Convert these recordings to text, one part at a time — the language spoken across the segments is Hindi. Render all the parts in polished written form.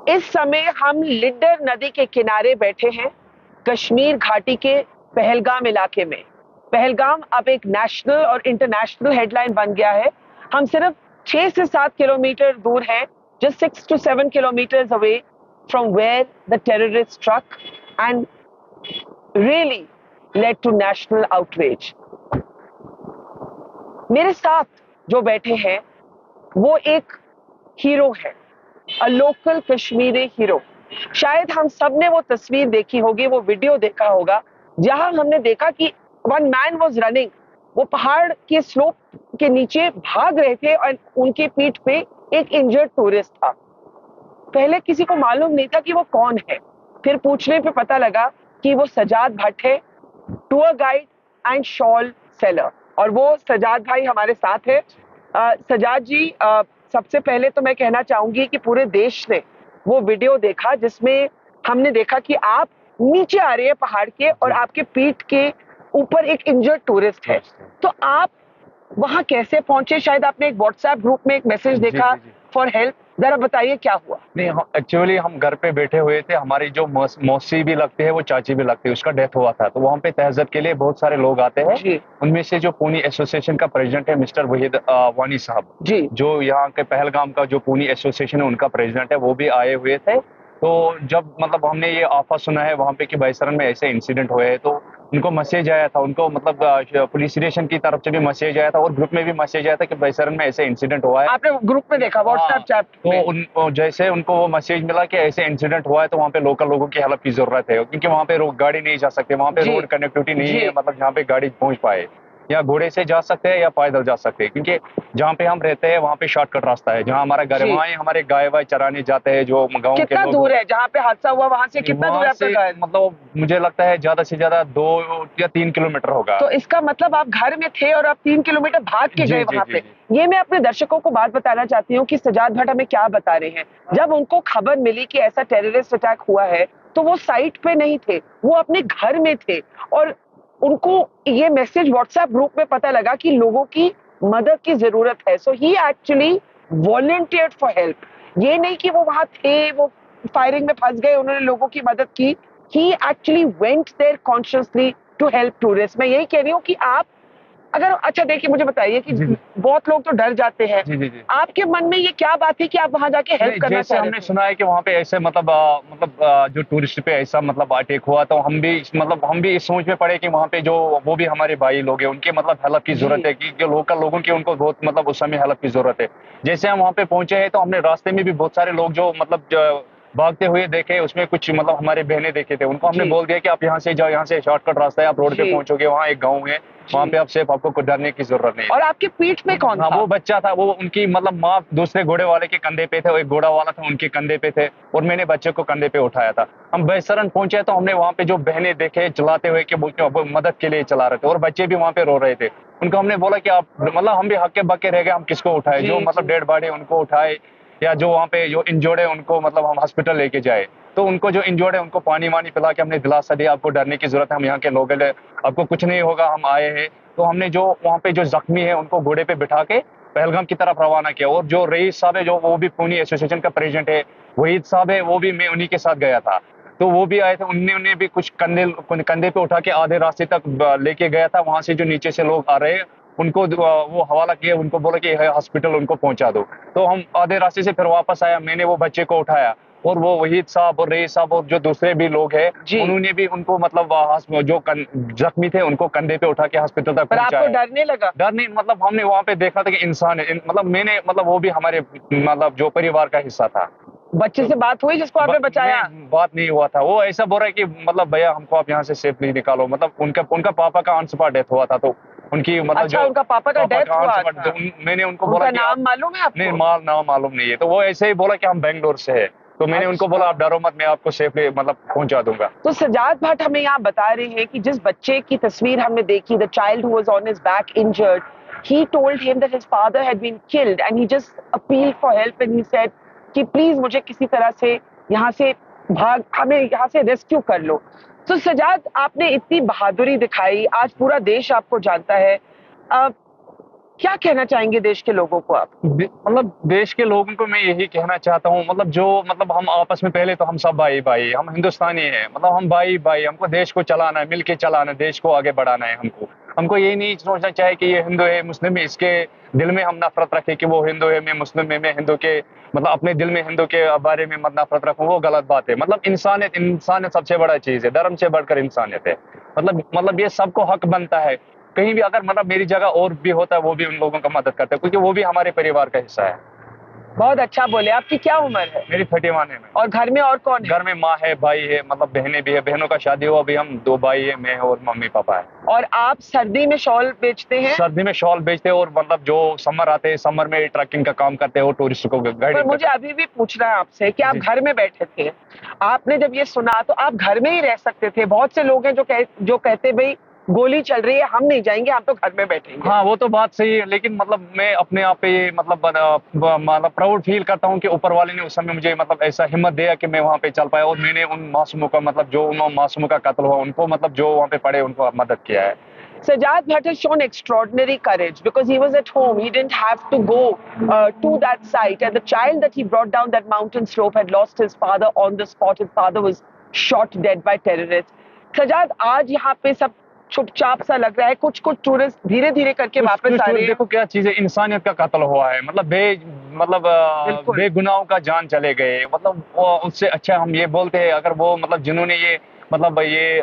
इस समय हम लिड्डर नदी के किनारे बैठे हैं, कश्मीर घाटी के पहलगाम इलाके में। पहलगाम अब एक नेशनल और इंटरनेशनल हेडलाइन बन गया है। हम सिर्फ 6 से 7 किलोमीटर दूर हैं, just 6 to 7 kilometers away from where the terrorist struck and really led to national outrage. मेरे साथ जो बैठे हैं वो एक हीरो है, अ लोकल कश्मीरी हीरो। शायद हम सब ने वो तस्वीर देखी होगी, वो वीडियो देखा होगा, जहां हमने देखा कि वन मैन वाज रनिंग। वो पहाड़ के स्लोप के नीचे भाग रहे थे और उनके पीठ पे एक इंजर्ड टूरिस्ट था। पहले किसी को मालूम नहीं था कि वो कौन है, फिर पूछने पे पता लगा कि वो सजाद भट्ट है, tour guide and shawl seller. और वो सजाद भाई हमारे साथ है। सजाद जी, सबसे पहले तो मैं कहना चाहूंगी कि पूरे देश ने वो वीडियो देखा जिसमें हमने देखा कि आप नीचे आ रहे हैं पहाड़ के और आपके पीठ के ऊपर एक इंजर्ड टूरिस्ट है। तो आप वहां कैसे पहुंचे? शायद आपने एक व्हाट्सएप ग्रुप में एक मैसेज देखा फॉर हेल्प, जरा बताइए क्या हुआ। नहीं, एक्चुअली हम घर पे बैठे हुए थे। हमारी जो मौसी भी लगती है, वो चाची भी लगती है, उसका डेथ हुआ था। तो वहाँ पे तहज़्ज़ुब के लिए बहुत सारे लोग आते हैं। उनमें से जो पूनी एसोसिएशन का प्रेसिडेंट है मिस्टर वहीद वानी साहब जी, जो यहाँ के पहलगाम का जो पूनी एसोसिएशन है उनका प्रेसिडेंट है, वो भी आए हुए थे। तो जब मतलब हमने ये आफा सुना है वहाँ पे कि बैसरन में ऐसे इंसिडेंट हुए हैं, तो उनको मैसेज आया था, उनको मतलब पुलिस स्टेशन की तरफ से भी मैसेज आया था और ग्रुप में भी मैसेज आया था कि बैसरन में ऐसे इंसिडेंट हुआ है। आपने ग्रुप में देखा, व्हाट्सएप चैट में? तो जैसे उनको वो मैसेज मिला कि ऐसे इंसिडेंट हुआ है, तो वहाँ पे लोकल लोगों की हेल्प की जरूरत है, क्योंकि वहाँ पे गाड़ी नहीं जा सकती, वहाँ पे रोड कनेक्टिविटी नहीं है, मतलब जहाँ पे गाड़ी पहुंच पाए। या घोड़े से जा सकते हैं या पैदल जा सकते हैं, क्योंकि जहाँ पे हम रहते हैं वहाँ पे शॉर्टकट रास्ता है। जहाँ हमारा घर है वहाँ हमारे गाय वाय चराने जाते हैं जो गाँव के लोग। कितना दूर है जहाँ पे हादसा हुआ? वहाँ से कितना दूर है आपका घर? मतलब मुझे लगता है ज्यादा से ज्यादा 2 या 3 किलोमीटर होगा। तो इसका मतलब आप घर में थे और आप 3 किलोमीटर भाग के गए वहाँ पे। ये मैं अपने दर्शकों को बात बताना चाहती हूँ कि सजाद भट्ट हमें क्या बता रहे हैं। जब उनको खबर मिली कि ऐसा टेररिस्ट अटैक हुआ है, तो वो साइट पे नहीं थे, वो अपने घर में थे और उनको ये मैसेज व्हाट्सएप ग्रुप में पता लगा कि लोगों की मदद की जरूरत है। सो ही एक्चुअली वॉलंटियर्ड फॉर हेल्प। ये नहीं कि वो वहां थे, वो फायरिंग में फंस गए, उन्होंने लोगों की मदद की। He actually went there consciously to help tourist. मैं यही कह रही हूँ कि आप अगर, अच्छा देखिए मुझे बताइए कि बहुत लोग तो डर जाते हैं, आपके मन में ये क्या बात है कि आप वहां जाके हेल्प करना चाह रहे हैं? हमने सुना है कि वहाँ पे ऐसे जो टूरिस्ट पे ऐसा मतलब अटैक हुआ, तो हम भी इस सोच में पड़े कि वहाँ पे जो वो भी हमारे भाई लोग हैं, उनकी मतलब हेल्प की जरूरत है, कि जो लोकल लोगों की उनको बहुत मतलब उस समय हेल्प की जरूरत है। जैसे हम वहाँ पे पहुंचे हैं तो हमने रास्ते में भी बहुत सारे लोग जो मतलब भागते हुए देखे, उसमें कुछ मतलब हमारे बहनें देखे थे, उनको हमने बोल दिया कि आप यहाँ से जाओ, यहाँ से शॉर्टकट रास्ता है, आप रोड पे पहुंचोगे, वहाँ एक गाँव है, वहाँ पे आप सेफ, आपको कुछ डरने की जरूरत नहीं है। और आपके पीठ में कौन था? वो बच्चा था, वो उनकी मतलब माँ दूसरे घोड़े वाले के कंधे पे थे, और एक घोड़ा वाला था उनके कंधे पे थे, और मैंने बच्चे को कंधे पे उठाया था। हम बैसरन पहुंचे तो हमने वहाँ पे जो बहनें देखे चलाते हुए कि वो मदद के लिए चला रहे थे, और बच्चे भी वहाँ पे रो रहे थे। उनको हमने बोला कि आप मतलब हम भी हक्के बक्के रह गए, हम किसको उठाए, जो मतलब डेड बॉडी उनको उठाए, या जो वहाँ पे जो इंजर्ड है उनको मतलब हम हॉस्पिटल लेके जाए। तो उनको जो इंजर्ड है उनको पानी वानी पिला के हमने दिलासा दिया, आपको डरने की जरूरत है, हम यहाँ के लोग हैं, आपको कुछ नहीं होगा, हम आए हैं। तो हमने जो वहाँ पे जो जख्मी है उनको घोड़े पे बिठा के पहलगाम की तरफ रवाना किया। और जो रईस साहब है, जो वो भी पूनी एसोसिएशन का प्रेसिडेंट है, वहीद साहब है, वो भी मैं उन्हीं के साथ गया था। तो वो भी आए थे, उन्हें भी कुछ कंधे पे उठा के आधे रास्ते तक लेके गया था। वहां से जो नीचे से लोग आ रहे उनको वो हवाला किया, उनको बोला कि हॉस्पिटल उनको पहुंचा दो। तो हम आधे रास्ते से फिर वापस आया, मैंने वो बच्चे को उठाया, और वो वहीद साहब और रईस साहब और जो दूसरे भी लोग हैं, उन्होंने भी उनको मतलब जो जख्मी थे उनको कंधे पे उठा के हॉस्पिटल तक पहुंचाया। आपको डर नहीं लगा? डर नहीं, मतलब हमने वहाँ पे देखा था कि इंसान है, मतलब मैंने मतलब वो भी हमारे मतलब जो परिवार का हिस्सा था। बच्चे से बात हुई जिसको आपने बचाया? बात नहीं हुआ था, वो ऐसा बोल रहा है कि मतलब भैया हमको आप यहाँ से सेफली निकालो, मतलब उनका पापा का ऑन स्पॉट डेथ हुआ था, तो उनकी मतलब अच्छा, उनका पापा का डेथ हुआ था। तो मैंने उनको बोला कि नाम मालूम है आपको? नहीं, नाम मालूम नहीं है। तो वो ऐसे ही बोला कि हम बेंगलोर से है, तो मैंने उनको बोला आप डरो मत, मैं आपको सेफली मतलब पहुंचा दूंगा। तो सजाद भट्ट हमें यहाँ बता रहे हैं कि जिस बच्चे की तस्वीर हमने देखी, the child who was on his back injured, he told him that his father had been killed and he just appealed for help and he said कि प्लीज मुझे किसी तरह से यहाँ से हमें यहाँ से रेस्क्यू कर लो। तो सजाद, आपने इतनी बहादुरी दिखाई, आज पूरा देश आपको जानता है। क्या कहना चाहेंगे देश के लोगों को आप? मतलब देश के लोगों को मैं यही कहना चाहता हूँ, मतलब जो मतलब हम आपस में पहले तो हम सब भाई भाई, हम हिंदुस्तानी हैं, मतलब हम भाई भाई, हमको देश को चलाना है, मिलके चलाना है, देश को आगे बढ़ाना है हमको। हमको ये नहीं सोचना चाहिए कि ये हिंदू है मुस्लिम है, इसके दिल में हम नफरत रखें कि वो हिंदू है मैं मुस्लिम है, मैं हिंदू के मतलब अपने दिल में हिंदू के बारे में मत नफरत रखूं, वो गलत बात है। मतलब इंसानियत, इंसानियत सबसे बड़ा चीज है, धर्म से बढ़कर इंसानियत है। मतलब ये सबको हक बनता है। कहीं भी अगर मतलब मेरी जगह और भी होता है, वो भी उन लोगों का मदद करता है, क्योंकि वो भी हमारे परिवार का हिस्सा है। बहुत अच्छा बोले। आपकी क्या उम्र है? मेरी 31 है। और घर में और कौन है? घर में माँ है, भाई है, मतलब बहनें भी है, बहनों का शादी हुआ, अभी हम 2 भाई है, मैं और मम्मी पापा है। और आप सर्दी में शॉल बेचते हैं? सर्दी में शॉल बेचते हैं, और मतलब जो समर आते हैं, समर में ट्रकिंग का काम करते हैं और टूरिस्ट को पर गाइडिंग मुझे करते अभी भी पूछना है आपसे कि आप जी। घर में बैठे थे, आपने जब ये सुना तो आप घर में ही रह सकते थे। बहुत से लोग हैं जो कहते भाई गोली चल रही है, हम नहीं जाएंगे, हम तो घर में बैठेंगे। हाँ, वो तो बात सही है, लेकिन मतलब मैं अपने आप पे ये मतलब प्राउड फील करता हूँ कि ऊपर वाले ने उस समय मुझे मतलब ऐसा हिम्मत दिया कि मैं वहाँ पे चल पाया, और मैंने उन मासूमों का मतलब जो उन मासूमों का कत्ल हुआ उनको मतलब जो वहाँ पे पड़े उनको मदद किया है। Sajjad Bhatt has shown extraordinary courage because he was at home. He didn't have to go to that site. And the child that he brought down that mountain slope had lost his father on the spot. His father was shot dead by terrorists. Sajjad, आज यहाँ पे सब चुपचाप सा लग रहा है। कुछ कुछ टूरिस्ट धीरे धीरे करके कुछ वापस कुछ आ तो रहे हैं। देखो क्या चीज है, इंसानियत का कत्ल हुआ है, मतलब बिल्कुल। बेगुनाहों का जान चले गए, मतलब उससे अच्छा हम ये बोलते हैं, अगर वो मतलब जिन्होंने ये मतलब ये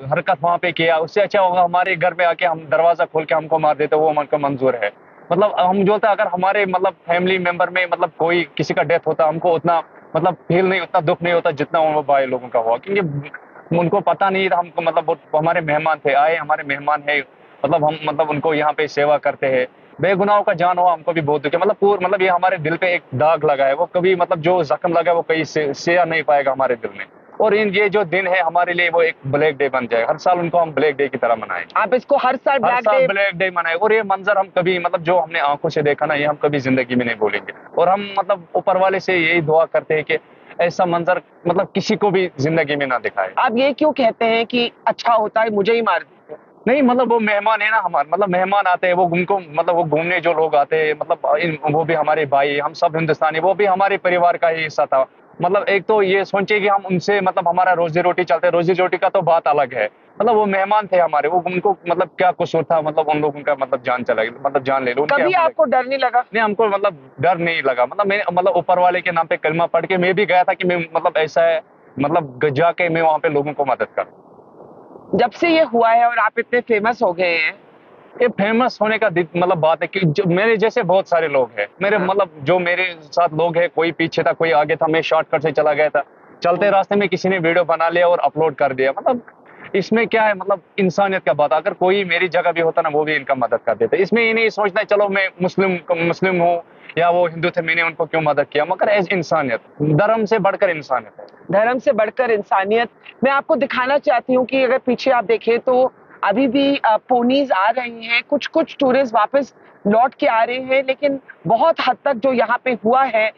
हरकत वहां पे किया, उससे अच्छा होगा हमारे घर पे आके हम दरवाजा खोल के हमको मार देते, वो हमको मंजूर है। मतलब हम जो होता अगर हमारे मतलब फैमिली मेंबर में मतलब कोई किसी का डेथ होता, हमको उतना मतलब फील नहीं, उतना दुख नहीं होता जितना उन भाई लोगों का हुआ, क्योंकि उनको पता नहीं था, हमको मतलब वो हमारे मेहमान थे, आए हमारे मेहमान है, मतलब हम मतलब उनको यहाँ पे सेवा करते हैं। बेगुनाहों का जान हुआ हमको भी बहुत दुख है, मतलब पूरा मतलब ये हमारे दिल पे एक दाग लगा है, वो कभी मतलब जो जख्म लगा है वो कहीं से सिया नहीं पाएगा हमारे दिल में। और इन ये जो दिन है हमारे लिए वो एक ब्लैक डे बन जाएगा, हर साल उनको हम ब्लैक डे की तरह मनाएं। आप इसको हर साल हर ब्लैक साल डे। ब्लैक डे मनाए, और ये मंजर हम कभी मतलब जो हमने आंखों से देखा ना, ये हम कभी जिंदगी में नहीं भूलेंगे। और हम मतलब ऊपर वाले से यही दुआ करते हैं कि ऐसा मंजर मतलब किसी को भी जिंदगी में ना दिखाए। आप ये क्यों कहते हैं कि अच्छा होता है मुझे ही मार देते? नहीं, मतलब वो मेहमान है ना हमारे, मतलब मेहमान आते हैं, वो उनको मतलब वो घूमने जो लोग आते हैं, मतलब वो भी हमारे भाई, हम सब हिंदुस्तानी, वो भी हमारे परिवार का ही हिस्सा था। मतलब एक तो ये सोचिए कि हम उनसे मतलब हमारा रोजी रोटी चलते, रोजी रोटी का तो बात अलग है, मतलब वो मेहमान थे हमारे, वो उनको मतलब क्या कसूर था, मतलब उन लोगों का मतलब जान चला गया, मतलब जान ले लो उनके कभी आपको डर नहीं लगा? नहीं, हमको मतलब डर नहीं लगा, मतलब मैं मतलब ऊपर वाले के नाम पे कलमा पढ़ के मैं भी गया था कि मैं मतलब ऐसा है, मतलब जाके मैं वहाँ पे लोगों को मदद करूँ। जब से ये हुआ है और आप इतने फेमस हो गए हैं। ये फेमस होने का मतलब बात है कि जो मेरे जैसे बहुत सारे लोग हैं, मेरे हाँ। मतलब जो मेरे साथ लोग हैं, कोई पीछे था कोई आगे था, मैं शॉर्टकट से चला गया था, चलते रास्ते में किसी ने वीडियो बना लिया और अपलोड कर दिया, मतलब इसमें क्या है, मतलब इंसानियत का बात, अगर कोई मेरी जगह भी होता ना वो भी इनका मदद कर देता। इसमें ये नहीं सोचना है चलो मैं मुस्लिम हूँ या वो हिंदू थे मैंने उनको क्यों मदद किया, मगर एज इंसानियत, धर्म से बढ़कर इंसानियत है। धर्म से बढ़कर इंसानियत। मैं आपको दिखाना चाहती हूँ कि अगर पीछे आप देखें तो अभी भी पोनीज आ रही हैं, कुछ कुछ टूरिस्ट वापस लौट के आ रहे हैं, लेकिन बहुत हद तक जो यहाँ पे हुआ है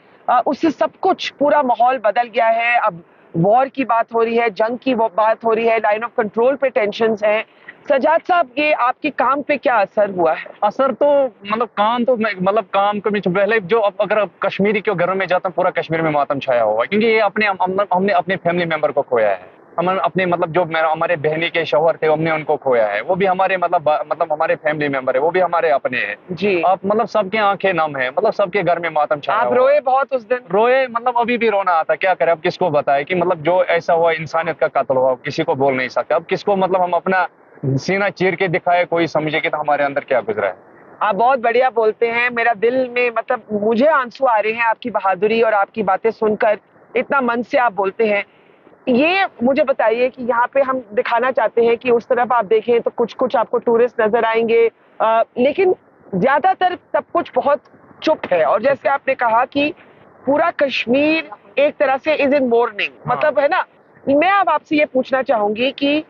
उससे सब कुछ पूरा माहौल बदल गया है। अब वॉर की बात हो रही है, जंग की वो बात हो रही है, लाइन ऑफ कंट्रोल पे टेंशन्स हैं। सजाद साहब, ये आपके काम पे क्या असर हुआ है? असर तो मतलब काम तो मतलब काम को भी पहले जो अगर आप कश्मीरी के घरों में जाता हूँ, पूरा कश्मीर में मातम छाया हुआ है, क्योंकि ये हमने अपने फैमिली मेंबर को खोया है। हम अपने मतलब जो मेरा हमारे बहनी के शौहर थे हमने उनको खोया है, वो भी हमारे मतलब हमारे फैमिली मेंबर है, वो भी हमारे अपने हैं। जी। आप मतलब सबके आंखें नम है, मतलब सबके घर में मातम छाया आप हुआ है। रोए बहुत उस दिन? रोए, मतलब अभी भी रोना आता, क्या करें, अब किसको बताए कि मतलब जो ऐसा हुआ, इंसानियत का कत्ल हुआ, किसी को बोल नहीं सकते, अब किसको मतलब हम अपना सीना चीर के दिखाए, कोई समझे कि तो हमारे अंदर क्या गुजरा है। आप बहुत बढ़िया बोलते हैं। मेरा दिल में मतलब मुझे आंसू आ रहे हैं आपकी बहादुरी और आपकी बातें सुनकर। इतना मन से आप बोलते हैं। ये मुझे बताइए कि यहाँ पे हम दिखाना चाहते हैं कि उस तरफ आप देखें तो कुछ कुछ आपको टूरिस्ट नजर आएंगे, लेकिन ज्यादातर सब कुछ बहुत चुप है। और जैसे आपने कहा कि पूरा कश्मीर एक तरह से इज इन मोर्निंग, मतलब है ना। मैं अब आपसे ये पूछना चाहूंगी कि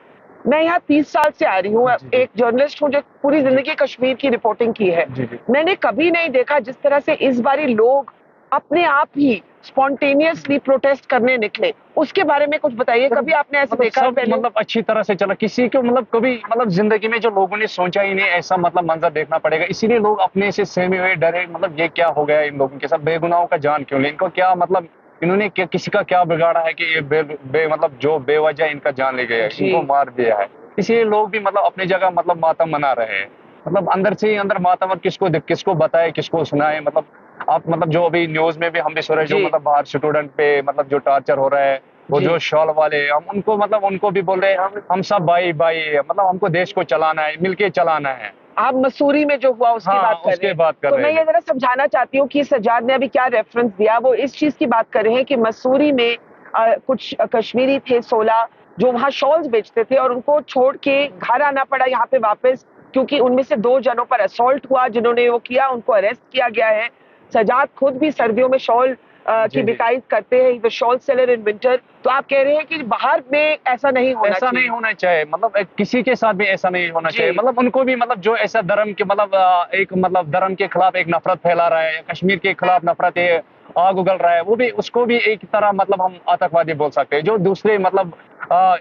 मैं यहाँ 30 साल से आ रही हूँ, एक जर्नलिस्ट हूँ जो पूरी जिंदगी कश्मीर की रिपोर्टिंग की है। जी जी। मैंने कभी नहीं देखा जिस तरह से इस बारी लोग अपने आप ही स्पॉन्टेनियसली प्रोटेस्ट करने निकले, उसके बारे में कुछ बताइए। कभी आपने ऐसे देखा है सब पहले? मतलब अच्छी तरह से चला, किसी को मतलब कभी मतलब जिंदगी में जो लोगों ने सोचा ही नहीं ऐसा मतलब मंजर देखना पड़ेगा, इसीलिए लोग अपने से सहमे हुए डरे, मतलब ये क्या हो गया इन लोगों के साथ, बेगुनाहों का जान क्यों ले, इनको क्या मतलब इन्होंने किसी का क्या बिगाड़ा है कि ये मतलब जो बेवजह इनका जान ले गया, जी। इनको मार दिया है। इसलिए लोग भी मतलब अपनी जगह मतलब मातम मना रहे हैं, मतलब अंदर से ही अंदर मातम, और किसको बताए किसको सुनाए। मतलब आप मतलब जो अभी न्यूज में भी हम भी सुन रहे हैं, जो जी। मतलब बाहर स्टूडेंट पे मतलब जो टॉर्चर हो रहा है, वो जी। जो शॉल वाले हम उनको मतलब उनको भी बोल रहे हैं हम सब भाई भाई है, मतलब हमको देश को चलाना है, मिलके चलाना है। आप मसूरी में जो हुआ उसकी हाँ, बात कर रहे उसके हैं। बात कर तो रहे मैं थे। ये जरा समझाना चाहती हूँ कि सज्जाद ने अभी क्या रेफरेंस दिया, वो इस चीज की बात कर रहे हैं कि मसूरी में कुछ कश्मीरी थे 16 जो वहां शॉल्स बेचते थे और उनको छोड़ के घर आना पड़ा यहाँ पे वापस, क्योंकि उनमें से 2 जनों पर असॉल्ट हुआ, जिन्होंने वो किया उनको अरेस्ट किया गया है। सजाद खुद भी सर्दियों में शॉल की जी, जी। बिकाई करते हैं, the shawl seller in winter. तो आप कह रहे हैं कि बाहर में ऐसा नहीं होना ऐसा नहीं चाहिए। होना चाहिए, मतलब किसी के साथ भी ऐसा नहीं होना जी। चाहिए। मतलब उनको भी मतलब जो ऐसा धर्म के मतलब एक मतलब धर्म के खिलाफ एक नफरत फैला रहा है, या कश्मीर के खिलाफ नफरत ये आग उगल रहा है, वो भी उसको भी एक तरह मतलब हम आतंकवादी बोल सकते हैं। जो दूसरे मतलब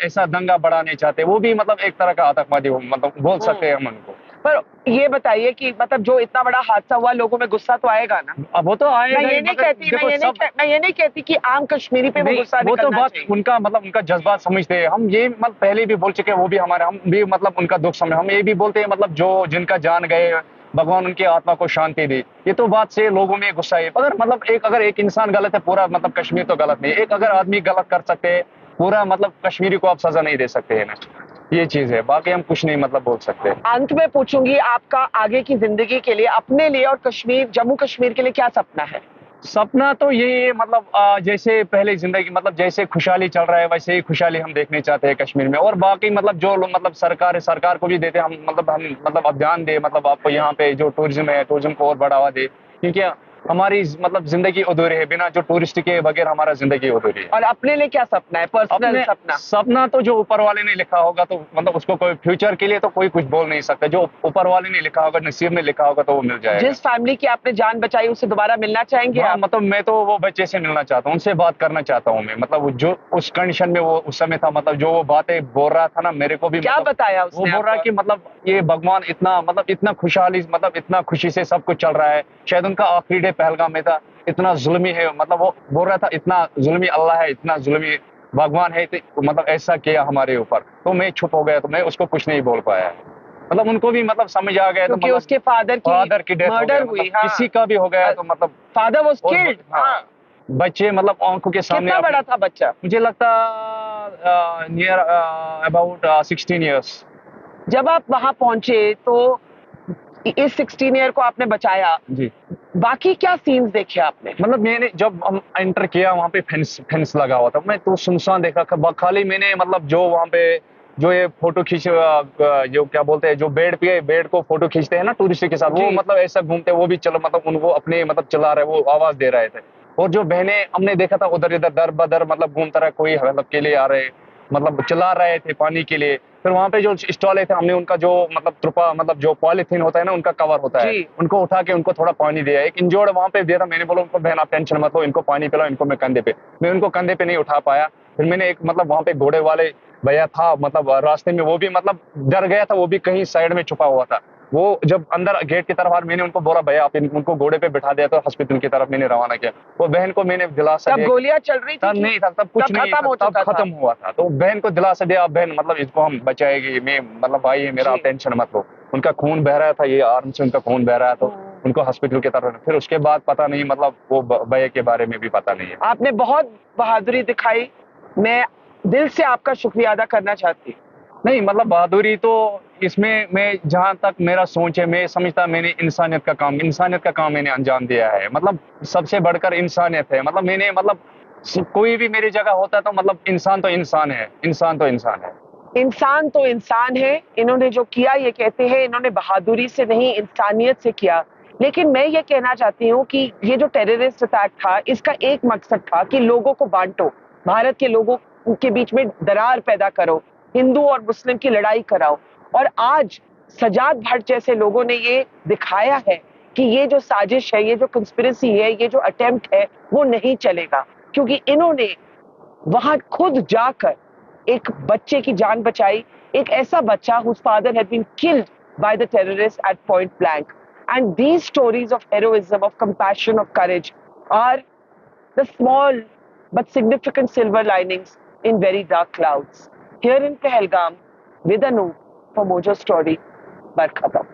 ऐसा दंगा बढ़ाने चाहते हैं, वो भी मतलब एक तरह का आतंकवादी मतलब बोल सकते हैं हम उनको। पर ये बताइए कि मतलब जो इतना बड़ा हादसा हुआ, लोगों में गुस्सा तो आएगा ना? अब वो तो मैं आएगा ही, ये नहीं मगर कहती देखो सब मैं ये नहीं कहती कि आम कश्मीरी पे वो नहीं, गुस्सा वो तो निकलना बात चाहिए। उनका मतलब उनका जज्बात समझते हैं। हम ये मतलब पहले भी बोल चुके हैं, वो भी हमारे हम भी मतलब उनका दुख समझ, हम ये भी बोलते हैं मतलब जो जिनका जान गए, भगवान उनकी आत्मा को शांति दी। ये तो बात से लोगों में गुस्सा है, अगर मतलब अगर एक इंसान गलत है, पूरा मतलब कश्मीर तो गलत नहीं है। एक अगर आदमी गलत कर सकते हैं, पूरा मतलब कश्मीरी को आप सजा नहीं दे सकते है ना, ये चीज है। बाकी हम कुछ नहीं मतलब बोल सकते। अंत में पूछूंगी, आपका आगे की जिंदगी के लिए, अपने लिए और कश्मीर, जम्मू कश्मीर के लिए क्या सपना है? सपना तो ये मतलब जैसे पहले जिंदगी मतलब जैसे खुशहाली चल रहा है, वैसे ही खुशहाली हम देखने चाहते हैं कश्मीर में। और बाकी मतलब जो लोग मतलब सरकार है, सरकार को भी देते हैं हम मतलब अब ध्यान दे, मतलब आपको यहाँ पे जो टूरिज्म है, टूरिज्म को और बढ़ावा दे, क्योंकि हमारी मतलब जिंदगी अधूरी है, बिना जो टूरिस्ट के बगैर हमारा जिंदगी अधूरी है। और अपने लिए क्या सपना है, पर्सनल अपने सपना? सपना तो जो ऊपर वाले ने लिखा होगा, तो मतलब उसको कोई फ्यूचर के लिए तो कोई कुछ बोल नहीं सकता। जो ऊपर वाले ने लिखा होगा, नसीब में लिखा होगा, तो वो मिल जाएगा। जिस फैमिली की आपने जान बचाई उससे दोबारा मिलना चाहेंगे हाँ, आप? मतलब मैं तो वो बच्चे से मिलना चाहता हूँ, उनसे बात करना चाहता हूँ मैं। मतलब जो उस कंडीशन में वो उस समय था, मतलब जो वो बातें बोल रहा था ना, मेरे को भी क्या मतलब बताया वो उसने बोल रहा है आपको? कि मतलब ये भगवान इतना मतलब इतना खुशहाली मतलब इतना खुशी से सब कुछ चल रहा है। शायद उनका आखिरी डे पहलगाम में था, इतना जुल्मी है, मतलब वो बोल रहा था इतना जुल्मी अल्लाह है, इतना जुल्मी भगवान है, तो मतलब ऐसा किया हमारे ऊपर। तो मैं चुप हो गया, तो मैं उसको कुछ नहीं बोल पाया। मतलब उनको भी मतलब समझ आ गया, तो क्योंकि मतलब उसके फादर की डेथ हो मर्डर गया, हुई। मतलब हाँ, किसी का भी हो गया, तो मतलब फादर वाज और किल्ड। हाँ, हाँ। बच्चे मतलब आंखों के सामने कितना बड़ा था बच्चा? मुझे लगता नियर अबाउट 16 इयर्स। जब आप वहां पहुंचे तो इस 16 ईयर को आपने बचाया, जी, बाकी क्या सीन्स देखे आपने? मतलब मैंने जब हम एंटर किया, वहाँ पे फेंस फेंस लगा हुआ था, मैं तो सुनसान देखा खाली मैंने मतलब जो वहाँ पे जो ये फोटो खींच जो क्या बोलते हैं, जो बेड को फोटो खींचते हैं ना टूरिस्ट के साथ, वो जी। मतलब ऐसा घूमते, वो भी चलो मतलब उनको अपने मतलब चला रहे, वो आवाज दे रहे थे। और जो बहनें हमने देखा था उधर इधर दर बदर मतलब घूमता रहा, कोई मतलब के लिए आ रहे, मतलब चिल्ला रहे थे पानी के लिए। फिर वहाँ पे जो स्टॉल थे, हमने उनका जो मतलब त्रुपा मतलब जो पॉलीथीन होता है ना, उनका कवर होता है, जी। उनको उठा के उनको थोड़ा पानी दिया। एक इंजोर्ड वहाँ पे दिया था, मैंने बोला उनको बहन आप टेंशन मत लो, इनको पानी पिलाओ, इनको मैं कंधे पे, मैं उनको कंधे पे नहीं उठा पाया। फिर मैंने एक मतलब वहाँ पे घोड़े वाले भैया था, मतलब रास्ते में, वो भी मतलब डर गया था, वो भी कहीं साइड में छुपा हुआ था। वो जब अंदर गेट की तरफ आ, मैंने उनको बोला भैया आप उनको घोड़े पे बिठा दिया, तो हॉस्पिटल की तरफ मैंने रवाना किया। वो बहन को मैंने दिलासा तब दिया। गोलियां चल रही थी तब कि नहीं था, तब कुछ तब नहीं खत्म था, हो तब चुका था? खत्म हुआ था। तो बहन को दिलासा दिया, आप बहन मतलब इसको हम बचाएगी, मैं मतलब भाई है मेरा, जी। आप टेंशन मत लो। उनका खून बह रहा था, ये आर्म से उनका खून बह रहा था, तो उनको हॉस्पिटल की तरफ। फिर उसके बाद पता नहीं, मतलब वो भैया के बारे में भी पता नहीं है। आपने बहुत बहादुरी दिखाई, मैं दिल से आपका शुक्रिया अदा करना चाहती हूँ। नहीं मतलब बहादुरी तो इसमें मैं जहां तक मेरा सोच है, मैं समझता मैंने इंसानियत का काम मैंने अंजाम दिया है। मतलब सबसे बढ़कर इंसानियत है। मतलब मैंने मतलब कोई भी मेरी जगह होता तो मतलब इंसान तो इंसान है, इंसान तो इंसान है। इंसान तो इंसान है। इन्होंने जो किया, ये कहते हैं इन्होंने बहादुरी से नहीं, इंसानियत से किया। लेकिन मैं ये कहना चाहती हूँ कि ये जो टेररिस्ट अटैक था, इसका एक मकसद था कि लोगों को बांटो, भारत के लोगों के बीच में दरार पैदा करो, हिंदू और मुस्लिम की लड़ाई कराओ। और आज सजाद भट्ट जैसे लोगों ने ये दिखाया है कि ये जो साजिश है, ये जो कंस्पिरेसी है, ये जो अटेम्प्ट है, वो नहीं चलेगा, क्योंकि इन्होंने वहां खुद जाकर एक बच्चे की जान बचाई, एक ऐसा बच्चा whose father had been killed by the terrorists at point blank. And these stories of heroism, of compassion, of courage are the small but significant silver linings in very dark clouds. Here in Pahalgam, with Anup for Mojo Story, Barkhata.